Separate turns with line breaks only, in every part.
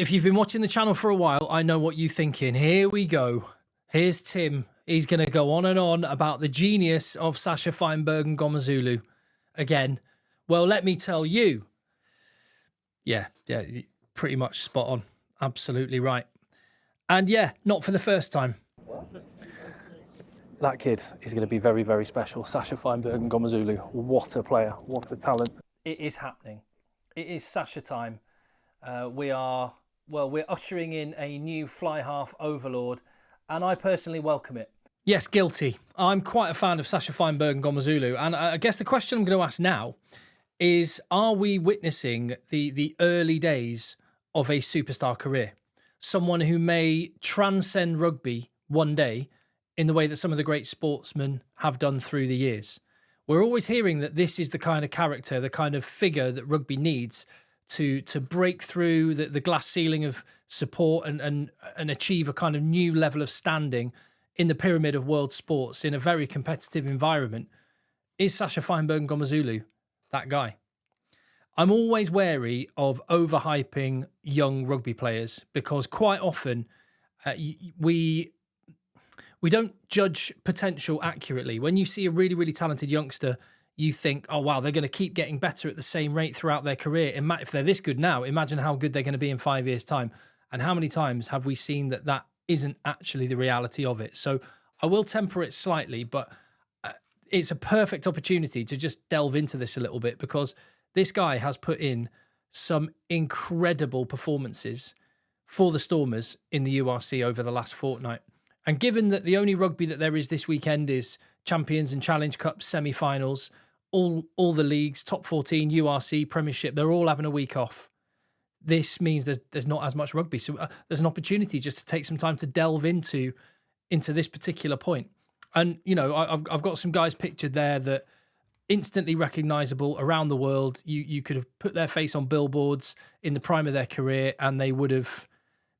If you've been watching the channel for a while, I know what you're thinking. Here we go. Here's Tim. He's going to go on and on about the genius of Sacha Feinberg-Mngomezulu again. Well, let me tell you. Yeah, pretty much spot on. Absolutely right. And yeah, not for the first time. That kid is going to be very, very special. Sacha Feinberg-Mngomezulu. What a player. What a talent. It is happening. It is Sasha time. We're ushering in a new fly half overlord, and I personally welcome it. Yes, guilty. I'm quite a fan of Sacha Feinberg-Mngomezulu, and I guess the question I'm going to ask now is, are we witnessing the early days of a superstar career? Someone who may transcend rugby one day in the way that some of the great sportsmen have done through the years. We're always hearing that this is the kind of character, the kind of figure that rugby needs to break through the glass ceiling of support and achieve a kind of new level of standing in the pyramid of world sports in a very competitive environment. Is Sacha Feinberg-Mngomezulu that guy? I'm always wary of overhyping young rugby players because quite often we don't judge potential accurately. When you see a really, really talented youngster, you think, oh, wow, they're going to keep getting better at the same rate throughout their career. If they're this good now, imagine how good they're going to be in 5 years' time. And how many times have we seen that isn't actually the reality of it? So I will temper it slightly, but it's a perfect opportunity to just delve into this a little bit because this guy has put in some incredible performances for the Stormers in the URC over the last fortnight. And given that the only rugby that there is this weekend is Champions and Challenge Cup semi-finals, all the leagues, top 14, URC, Premiership, they're all having a week off. This means there's not as much rugby. So there's an opportunity just to take some time to delve into this particular point. And, you know, I've got some guys pictured there that instantly recognisable around the world. You could have put their face on billboards in the prime of their career and they would have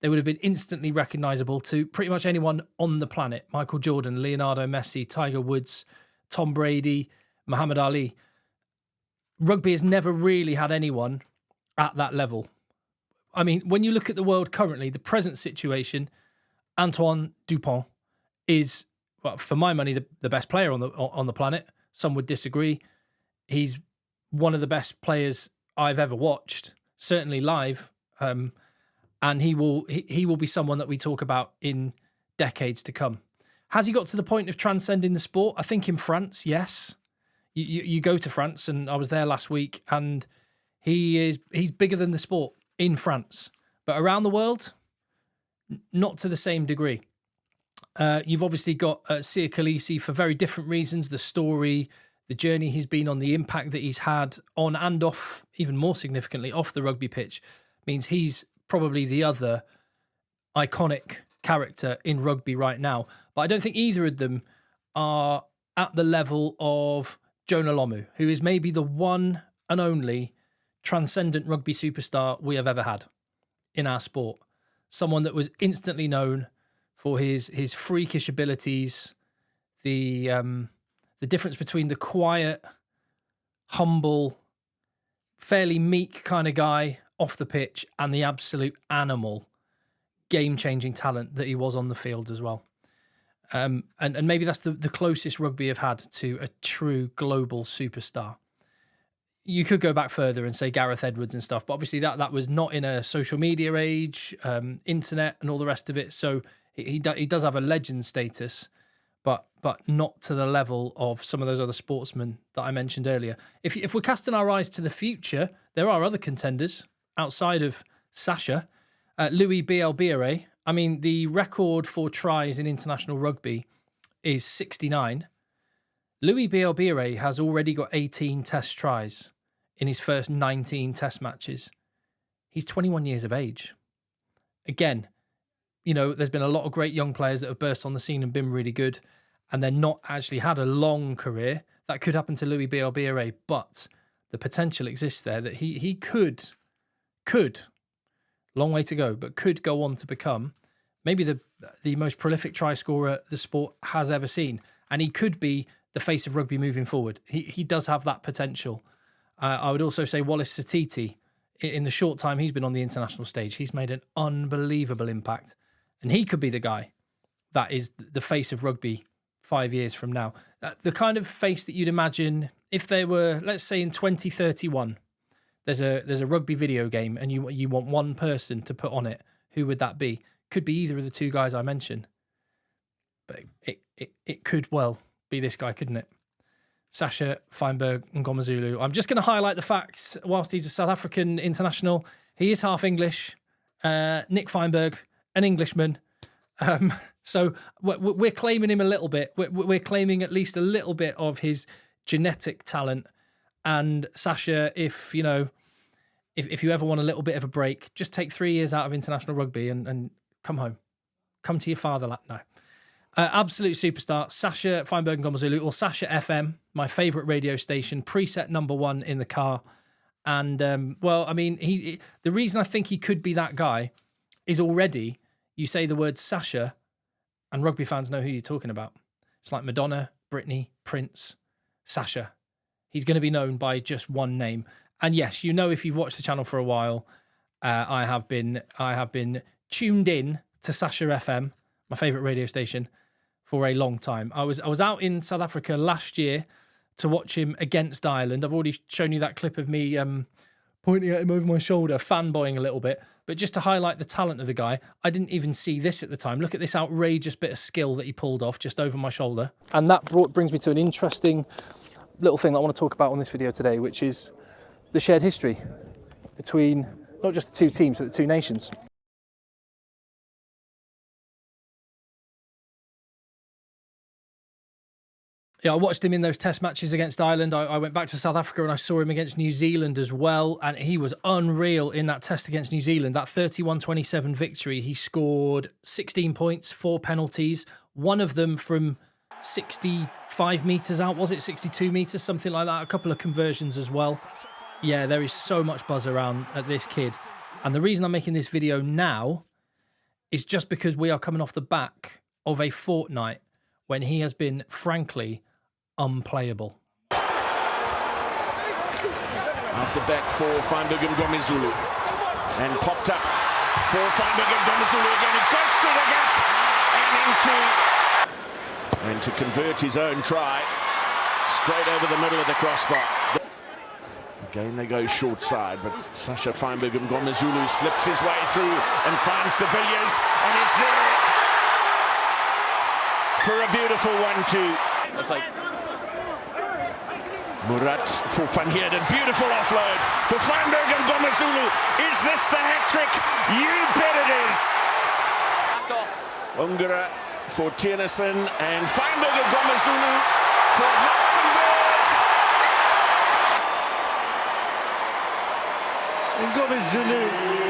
been instantly recognisable to pretty much anyone on the planet. Michael Jordan, Leonardo Messi, Tiger Woods, Tom Brady, Muhammad Ali. Rugby has never really had anyone at that level. I mean, when you look at the world currently, the present situation, Antoine Dupont is, well, for my money, the best player on the planet. Some would disagree. He's one of the best players I've ever watched, certainly live. And he will be someone that we talk about in decades to come. Has he got to the point of transcending the sport? I think in France, yes. You go to France, and I was there last week, and he's bigger than the sport in France. But around the world, not to the same degree. You've obviously got Sia Khaleesi for very different reasons. The story, the journey he's been on, the impact that he's had on and off, even more significantly, off the rugby pitch, means he's probably the other iconic character in rugby right now. But I don't think either of them are at the level of Jonah Lomu, who is maybe the one and only transcendent rugby superstar we have ever had in our sport. Someone that was instantly known for his freakish abilities, the difference between the quiet, humble, fairly meek kind of guy off the pitch and the absolute animal, game-changing talent that he was on the field as well. And maybe that's the closest rugby have had to a true global superstar. You could go back further and say Gareth Edwards and stuff, but obviously that was not in a social media age, internet and all the rest of it. So he does have a legend status, but not to the level of some of those other sportsmen that I mentioned earlier. If we're casting our eyes to the future, there are other contenders outside of Sasha. Louis Bielbiere. I mean, the record for tries in international rugby is 69. Louis Bielbiere has already got 18 test tries in his first 19 test matches. He's 21 years of age. Again, you know, there's been a lot of great young players that have burst on the scene and been really good, and they're not actually had a long career. That could happen to Louis Bielbiere, but the potential exists there that he could, long way to go, but could go on to become maybe the most prolific try scorer the sport has ever seen. And he could be the face of rugby moving forward. He does have that potential. I would also say Wallace Satiti in the short time he's been on the international stage, he's made an unbelievable impact. And he could be the guy that is the face of rugby 5 years from now. The kind of face that you'd imagine if they were, let's say in 2031, there's a rugby video game and you want one person to put on it. Who would that be? Could be either of the two guys I mentioned. But it could well be this guy, couldn't it? Sacha Feinberg-Mngomezulu. I'm just going to highlight the facts. Whilst he's a South African international, he is half English. Nick Feinberg, an Englishman. So we're claiming him a little bit. We're claiming at least a little bit of his genetic talent. And Sasha, if you ever want a little bit of a break, just take 3 years out of international rugby and come home. Come to your fatherland. No. Absolute superstar, Sacha Feinberg-Mngomezulu, or Sasha FM, my favourite radio station, preset number 1 in the car. And, the reason I think he could be that guy is already, you say the word Sasha, and rugby fans know who you're talking about. It's like Madonna, Britney, Prince, Sasha. He's going to be known by just one name. And yes, if you've watched the channel for a while, I have been tuned in to Sasha FM, my favourite radio station, for a long time. I was out in South Africa last year to watch him against Ireland. I've already shown you that clip of me pointing at him over my shoulder, fanboying a little bit. But just to highlight the talent of the guy, I didn't even see this at the time. Look at this outrageous bit of skill that he pulled off just over my shoulder. And that brings me to an interesting little thing that I want to talk about on this video today, which is the shared history between not just the two teams, but the two nations. Yeah, I watched him in those test matches against Ireland. I went back to South Africa and I saw him against New Zealand as well. And he was unreal in that test against New Zealand. That 31-27 victory, he scored 16 points, 4 penalties, one of them from 65 metres out, was it? 62 metres, something like that. A couple of conversions as well. Yeah, there is so much buzz around at this kid. And the reason I'm making this video now is just because we are coming off the back of a fortnight when he has been, frankly, unplayable.
Out the back for Feinberg-Mngomezulu. And popped up for Feinberg-Mngomezulu again. It goes through the gap and to convert his own try straight over the middle of the crossbar. Again they go short side, but Sacha Feinberg-Mngomezulu slips his way through and finds de Villiers and is there for a beautiful 1-2.
That's like
Murat for Van Heerden, beautiful offload for Feinberg-Mngomezulu. Is this the hat-trick? You bet it is. Ungara for Tiernissen and Feinberg-Mngomezulu for Luxembourg.
Mngomezulu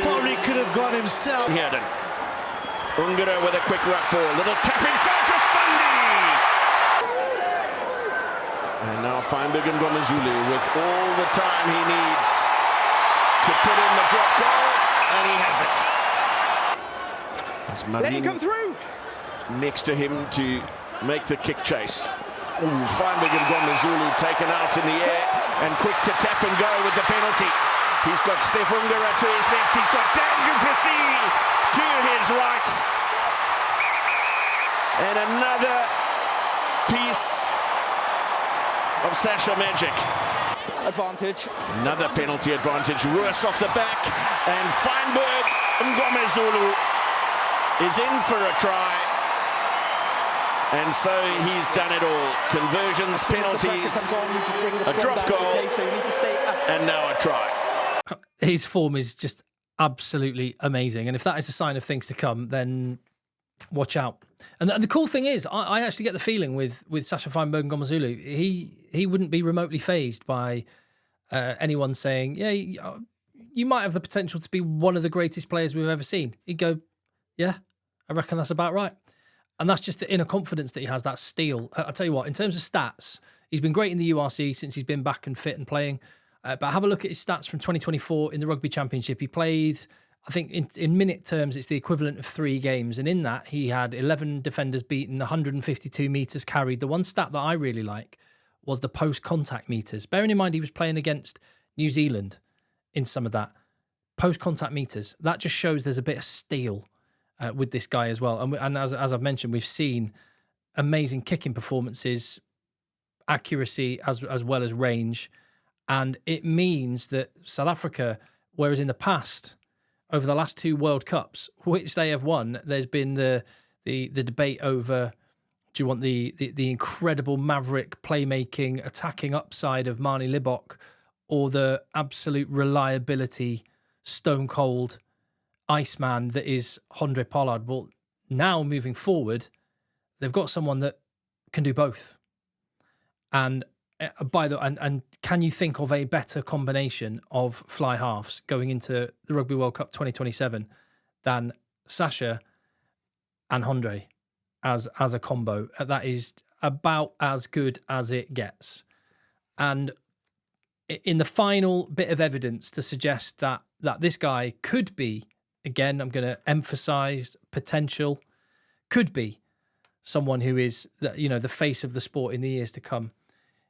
probably could have gone himself.
Heerden. Ungara with a quick ruck ball, little tap inside for Sunday. And now Feinberg-Mngomezulu with all the time he needs to put in the drop goal, and he has it.
let him come through.
Next to him to make the kick chase. Feinberg-Mngomezulu taken out in the air and quick to tap and go with the penalty. He's got Steph Ungara to his left, he's got Dan du Plessis to his right. And another piece of Sasha magic.
Advantage.
Another penalty advantage. Roos off the back, and Feinberg-Mngomezulu is in for a try. And so he's done it all. Conversions, penalties, a drop goal, and now a try.
His form is just absolutely amazing. And if that is a sign of things to come, then watch out. And the cool thing is, I actually get the feeling with Sacha Feinberg-Mngomezulu, he wouldn't be remotely fazed by anyone saying, yeah, you might have the potential to be one of the greatest players we've ever seen. He'd go, yeah, I reckon that's about right. And that's just the inner confidence that he has, that steel. I'll tell you what, in terms of stats, he's been great in the URC since he's been back and fit and playing. But have a look at his stats from 2024 in the Rugby Championship. He played, I think in minute terms, it's the equivalent of 3 games. And in that, he had 11 defenders beaten, 152 metres carried. The one stat that I really like was the post-contact metres. Bearing in mind he was playing against New Zealand in some of that. post-contact meters. That just shows there's a bit of steel with this guy as well. And as I've mentioned, we've seen amazing kicking performances, accuracy as well as range. And it means that South Africa, whereas in the past, over the last 2 World Cups, which they have won, there's been the debate over, do you want the incredible maverick playmaking, attacking upside of Marnie Libok, or the absolute reliability, stone cold Iceman that is Andre Pollard? Well, now moving forward, they've got someone that can do both. And and can you think of a better combination of fly halves going into the Rugby World Cup 2027 than Sasha and Andre as a combo? That is about as good as it gets. And in the final bit of evidence to suggest that this guy could be, again, I'm going to emphasize potential, could be someone who is the face of the sport in the years to come.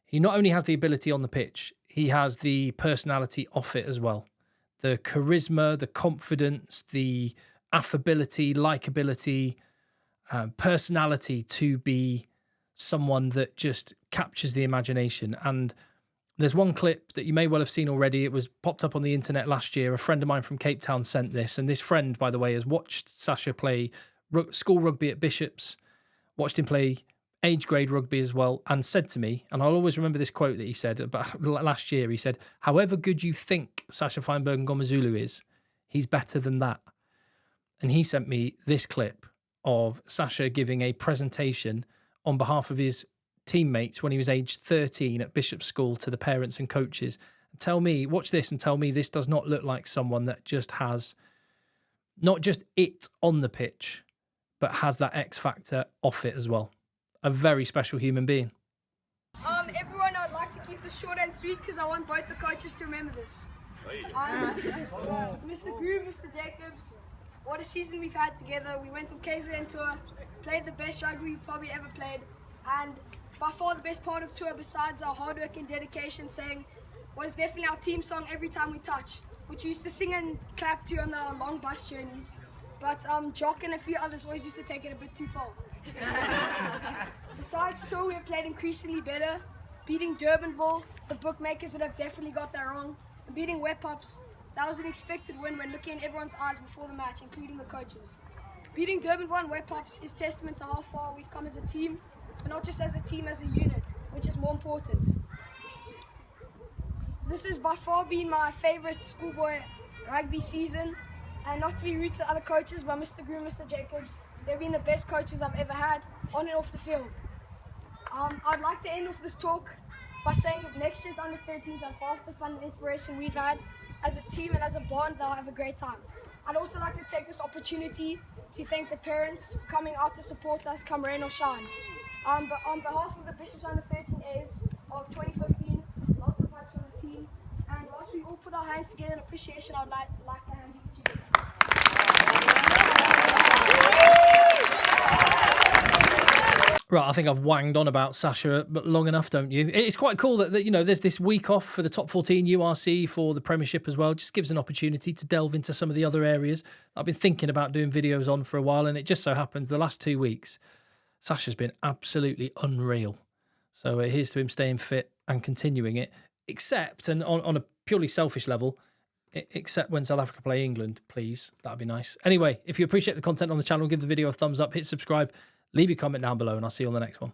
He not only has the ability on the pitch, he has the personality off it as well. The charisma, the confidence, the affability, likability, personality to be someone that just captures the imagination. And there's one clip that you may well have seen already. It was popped up on the internet last year. A friend of mine from Cape Town sent this. And this friend, by the way, has watched Sasha play school rugby at Bishop's, watched him play age grade rugby as well, and said to me, and I'll always remember this quote that he said about last year, he said, however good you think Sacha Feinberg-Mngomezulu is, he's better than that. And he sent me this clip of Sasha giving a presentation on behalf of his teammates when he was aged 13 at Bishop's School to the parents and coaches. Watch this and tell me this does not look like someone that just has not just it on the pitch, but has that X factor off it as well. A very special human being.
Everyone, I'd like to keep this short and sweet because I want both the coaches to remember this. Mr. Groom, Mr. Jacobs, what a season we've had together. We went on KZN tour, played the best rugby we've probably ever played, and by far the best part of tour, besides our hard work and dedication, was definitely our team song, Every Time We Touch, which we used to sing and clap to on our long bus journeys. But Jock and a few others always used to take it a bit too far. Besides tour, we have played increasingly better, beating Durbanville. The bookmakers would have definitely got that wrong. And beating Wet Pops, that was an expected win when looking in everyone's eyes before the match, including the coaches. Beating Durbanville and Wet Pops is testament to how far we've come as a team, but not just as a team, as a unit, which is more important. This has by far been my favourite schoolboy rugby season, and not to be rude to the other coaches, but Mr. Groom, Mr. Jacobs, they've been the best coaches I've ever had, on and off the field. I'd like to end off this talk by saying if next year's under-13s have half the fun and inspiration we've had as a team and as a bond, they'll have a great time. I'd also like to take this opportunity to thank the parents for coming out to support us come rain or shine. But on behalf of the Bishop's under-13As of 2015, lots of much from the team, and whilst we all put our hands together in appreciation, I'd like to hand you to you.
Right, I think I've wanged on about Sasha long enough, don't you? It's quite cool that there's this week off for the top 14 URC for the Premiership as well. Just gives an opportunity to delve into some of the other areas I've been thinking about doing videos on for a while, and it just so happens the last 2 weeks, Sasha's been absolutely unreal. So here's to him staying fit and continuing it, except, and on a purely selfish level, except when South Africa play England, please. That'd be nice. Anyway, if you appreciate the content on the channel, give the video a thumbs up, hit subscribe, leave your comment down below, and I'll see you on the next one.